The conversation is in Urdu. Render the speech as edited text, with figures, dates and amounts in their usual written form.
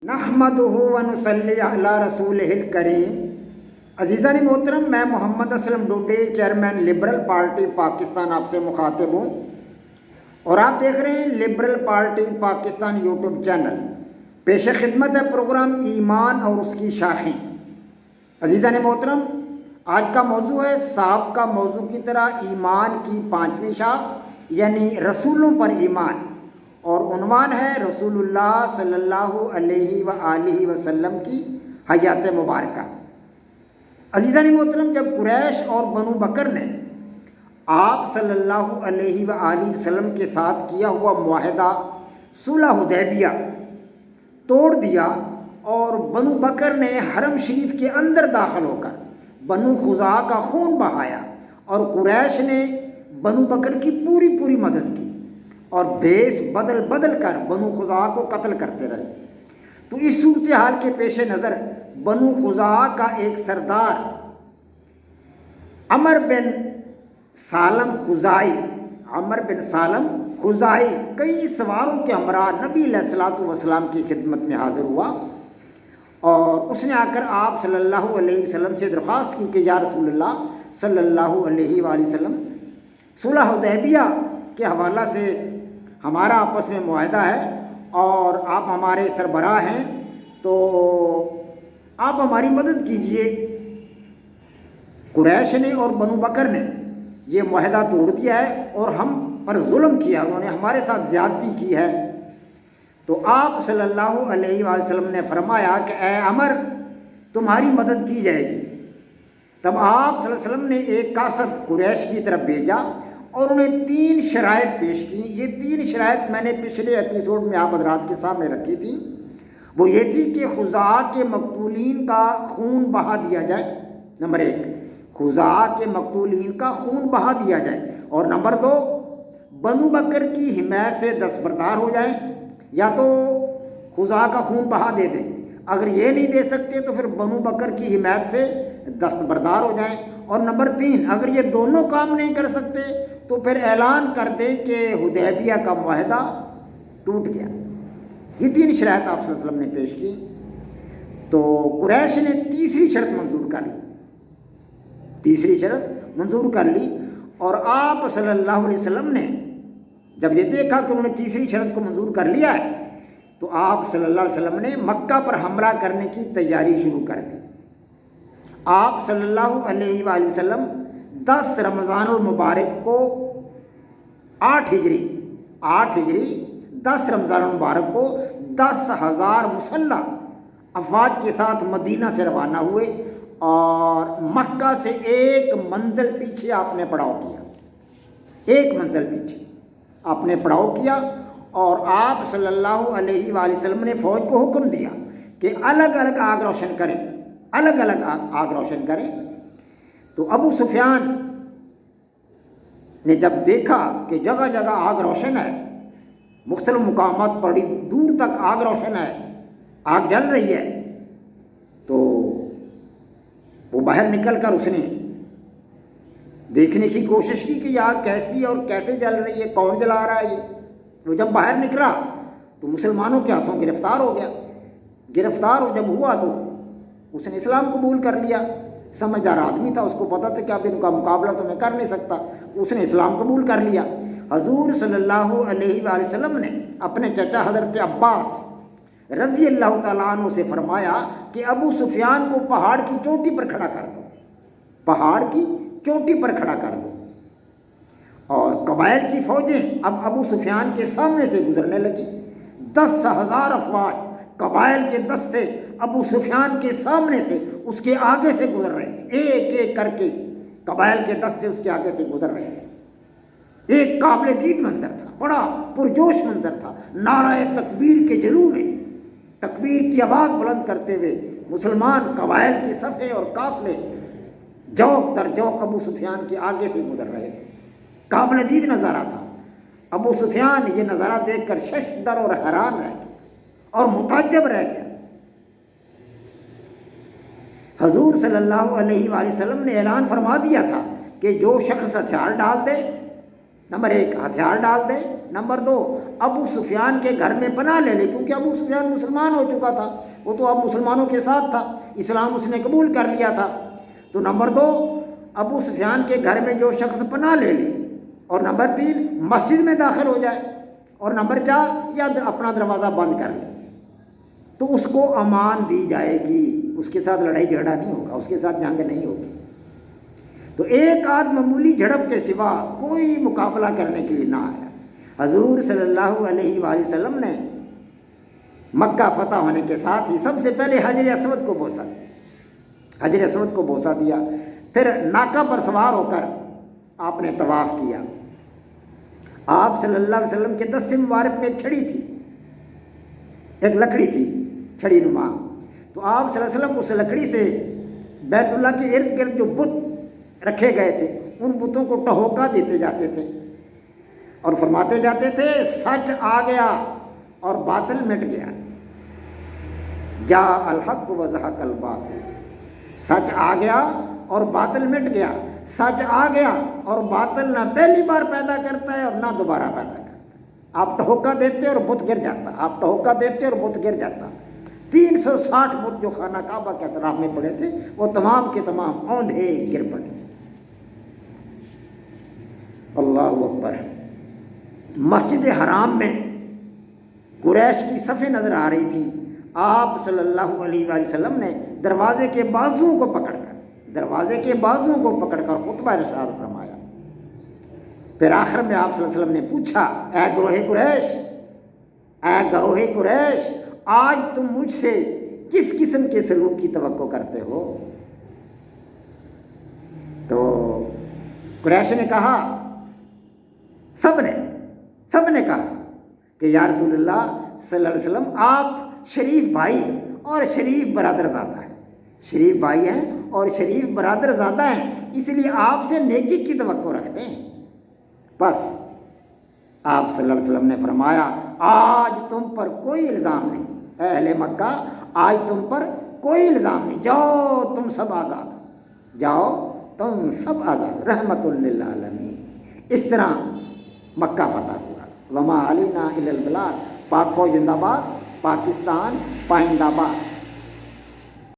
نحمدہ و نصلی علی رسولہ الکریم۔ عزیزان محترم، میں Muhammad Aslam Dode, chairman liberal party Pakistan, آپ سے مخاطب ہوں اور آپ دیکھ رہے ہیں liberal party Pakistan YouTube channel. پیش خدمت ہے پروگرام ایمان اور اس کی شاخیں۔ عزیزان محترم، آج کا موضوع ہے سابقہ موضوع کی طرح ایمان کی پانچویں شاخ یعنی رسولوں پر ایمان، اور عنوان ہے رسول اللہ صلی اللہ علیہ وآلہ وسلم کی حیات مبارکہ۔ عزیزان محترم، جب قریش اور بنو بکر نے آپ صلی اللہ علیہ وآلہ وسلم کے ساتھ کیا ہوا معاہدہ صلح حدیبیہ توڑ دیا اور بنو بکر نے حرم شریف کے اندر داخل ہو کر بنو خزاعہ کا خون بہایا اور قریش نے بنو بکر کی پوری مدد کی اور بھیس بدل کر بنو خزاعہ کو قتل کرتے رہے، تو اس صورتحال کے پیش نظر بنو خزاعہ کا ایک سردار عمر بن سالم خزاعی کئی سواروں کے ہمراہ نبی علیہ الصلوۃ والسلام کی خدمت میں حاضر ہوا اور اس نے آ کر آپ صلی اللہ علیہ وسلم سے درخواست کی کہ یا رسول اللہ صلی اللہ علیہ وآلہ وسلم، صلح حدیبیہ کے حوالہ سے ہمارا آپس میں معاہدہ ہے اور آپ ہمارے سربراہ ہیں، تو آپ ہماری مدد کیجئے۔ قریش نے اور بنو بکر نے یہ معاہدہ توڑ دیا ہے اور ہم پر ظلم کیا، انہوں نے ہمارے ساتھ زیادتی کی ہے۔ تو آپ صلی اللہ علیہ وآلہ وسلم نے فرمایا کہ اے عمر، تمہاری مدد کی جائے گی۔ تب آپ صلی اللہ علیہ وسلم نے ایک قاصد قریش کی طرف بھیجا اور انہیں 3 شرائط پیش کی۔ یہ 3 شرائط میں نے پچھلے ایپیسوڈ میں آپ حضرات کے سامنے رکھی تھی۔ وہ یہ تھی کہ خزاعہ کے مقتولین کا خون بہا دیا جائے، نمبر 1، خزاعہ کے مقتولین کا خون بہا دیا جائے، اور نمبر 2، بنو بکر کی حمایت سے دستبردار ہو جائیں، یا تو خزاعہ کا خون بہا دے دیں، اگر یہ نہیں دے سکتے تو پھر بنو بکر کی حمایت سے دستبردار ہو جائیں، اور نمبر 3، اگر یہ دونوں کام نہیں کر سکتے تو پھر اعلان کر دیں کہ حدیبیہ کا معاہدہ ٹوٹ گیا۔ یہ 3 شرائط آپ صلی اللہ علیہ وسلم نے پیش کی، تو قریش نے تیسری شرط منظور کر لی اور آپ صلی اللہ علیہ وسلم نے جب یہ دیکھا کہ انہوں نے تیسری شرط کو منظور کر لیا ہے تو آپ صلی اللہ علیہ وسلم نے مکہ پر حملہ کرنے کی تیاری شروع کر دی۔ آپ صلی اللہ علیہ وآلہ وسلم 10 رمضان المبارک کو 8 ہجری 10 رمضان المبارک کو 10,000 مسلح افواج کے ساتھ مدینہ سے روانہ ہوئے اور مکہ سے ایک منزل پیچھے آپ نے پڑاؤ کیا، اور آپ صلی اللہ علیہ وآلہ وسلم نے فوج کو حکم دیا کہ الگ الگ آگ روشن کریں۔ تو ابو سفیان نے جب دیکھا کہ جگہ جگہ آگ روشن ہے، مختلف مقامات پر دور تک آگ روشن ہے، آگ جل رہی ہے، تو وہ باہر نکل کر اس نے دیکھنے کی کوشش کی کہ یہ آگ کیسی اور کیسے جل رہی ہے، کون جلا رہا ہے یہ۔ وہ جب باہر نکلا تو مسلمانوں کے ہاتھوں گرفتار ہو گیا۔ گرفتار جب ہوا تو اس نے اسلام قبول کر لیا، سمجھدار آدمی تھا، اس کو پتہ تھا کہ اب ان کا مقابلہ تو میں کر نہیں سکتا، اس نے اسلام قبول کر لیا۔ حضور صلی اللہ علیہ وآلہ وسلم نے اپنے چچا حضرت عباس رضی اللہ تعالیٰ عنہ سے فرمایا کہ ابو سفیان کو پہاڑ کی چوٹی پر کھڑا کر دو، اور قبائل کی فوجیں اب ابو سفیان کے سامنے سے گزرنے لگی۔ 10,000 افواج قبائل کے دستے ابو سفیان کے سامنے سے اس کے آگے سے گزر رہے تھے، ایک کر کے قبائل کے دستے اس کے آگے سے گزر رہے تھے۔ ایک قابل دید منظر تھا، بڑا پرجوش منظر تھا۔ نعرہ تکبیر کے جلو میں تکبیر کی آواز بلند کرتے ہوئے مسلمان قبائل کی صفیں اور قافلے جوق در جوق ابو سفیان کے آگے سے گزر رہے تھے۔ قابل دید نظارہ تھا۔ ابو سفیان یہ نظارہ دیکھ کر ششدر اور حیران رہ گیا اور متعجب رہ گیا۔ حضور صلی اللہ علیہ وآلہ وسلم نے اعلان فرما دیا تھا کہ جو شخص ہتھیار ڈال دے، نمبر 1 ہتھیار ڈال دے، نمبر 2 ابو سفیان کے گھر میں پناہ لے لی، کیونکہ ابو سفیان مسلمان ہو چکا تھا، وہ تو اب مسلمانوں کے ساتھ تھا، اسلام اس نے قبول کر لیا تھا۔ تو نمبر 2 ابو سفیان کے گھر میں جو شخص پناہ لے لی، اور نمبر 3 مسجد میں داخل ہو جائے، اور نمبر 4 یا اپنا دروازہ بند کر لے، تو اس کو امان دی جائے گی، اس کے ساتھ لڑائی جھگڑا نہیں ہوگا، اس کے ساتھ جنگ نہیں ہوگی۔ تو ایک آدھ معمولی جھڑپ کے سوا کوئی مقابلہ کرنے کے لیے نہ آیا۔ حضور صلی اللہ علیہ وآلہ وسلم نے مکہ فتح ہونے کے ساتھ ہی سب سے پہلے حجر اسود کو بوسہ دیا، حجر اسود کو بوسہ دیا، پھر ناکہ پر سوار ہو کر آپ نے طواف کیا۔ آپ صلی اللہ علیہ وسلم کے دست مبارک میں ایک چھڑی تھی، ایک لکڑی تھی چھڑی نما، تو آپ صلی اللہ علیہ وسلم اس لکڑی سے بیت اللہ کے ارد گرد جو بت رکھے گئے تھے ان بتوں کو ٹہوکا دیتے جاتے تھے اور فرماتے جاتے تھے سچ آ گیا اور باطل مٹ گیا، جاء الحق وزہق الباطل، سچ آ گیا اور باطل مٹ گیا، سچ آ گیا اور باطل نہ پہلی بار پیدا کرتا ہے اور نہ دوبارہ پیدا کرتا ہے۔ آپ ٹہوکا دیتے اور بت گر جاتا، آپ ٹہوکا دیتے اور بت گر جاتا۔ 360 بت جو خانہ کعبہ کے اطراف میں پڑے تھے وہ تمام کے تمام اوندھے گر پڑے۔ اللہ اکبر۔ مسجد حرام میں قریش کی صفیں نظر آ رہی تھی، آپ صلی اللہ علیہ وآلہ وسلم نے دروازے کے بازوؤں کو پکڑ کر خطبہ ارشاد فرمایا۔ پھر آخر میں آپ صلی اللہ علیہ وسلم نے پوچھا، اے گروہ قریش، آج تم مجھ سے کس قسم کے سلوک کی توقع کرتے ہو؟ تو قریش نے کہا، سب نے کہا کہ یا رسول اللہ صلی اللہ علیہ وسلم، آپ شریف بھائی اور شریف برادر زادہ ہیں، شریف بھائی ہیں اور شریف برادر زادہ ہیں، اس لیے آپ سے نیکی کی توقع رکھتے ہیں۔ بس آپ صلی اللہ علیہ وسلم نے فرمایا، آج تم پر کوئی الزام نہیں، اے اہل مکہ، آج تم پر کوئی الزام نہیں، جاؤ تم سب آزاد، رحمت للعالمین۔ اس طرح مکہ فتح ہوا۔ وما علینا الا البلاغ۔ پاک فوج زندہ باد، پاکستان پائندہ باد۔